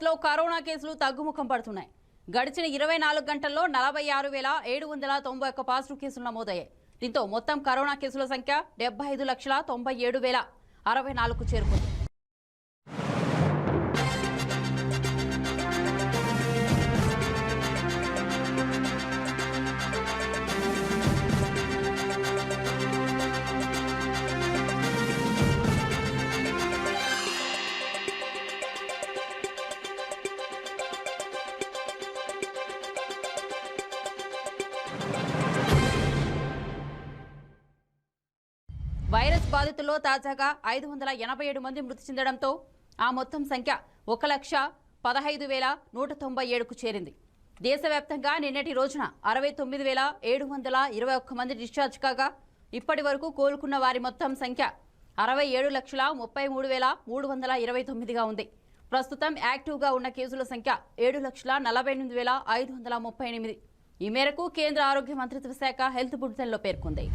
భారత్లో కరోనా కేసులు తగ్గుముఖం పడుతున్నాయి. గడిచిన 24 గంటల్లో 46,791 పాజిటివ్ కేసులు నమోదయ్యాయి. దీంతో మొత్తం కరోనా కేసుల సంఖ్య 75,97,064కు చేరుకుంది. వైరస్ బాధితుల్లో తాజాగా 587 మంది మృతి చెందడంతో ఆ మొత్తం సంఖ్య 1,15,197కు చేరింది. దేశవ్యాప్తంగా నిన్నటి రోజున 69,721 మంది డిశ్చార్జ్ కాగా ఇప్పటి వరకు కోలుకున్న వారి మొత్తం సంఖ్య 67,33,329గా ఉంది. ప్రస్తుతం యాక్టివ్గా ఉన్న కేసుల సంఖ్య 7,48,538. ఈ మేరకు కేంద్ర ఆరోగ్య మంత్రిత్వ శాఖ హెల్త్ బులెటిన్లో పేర్కొంది.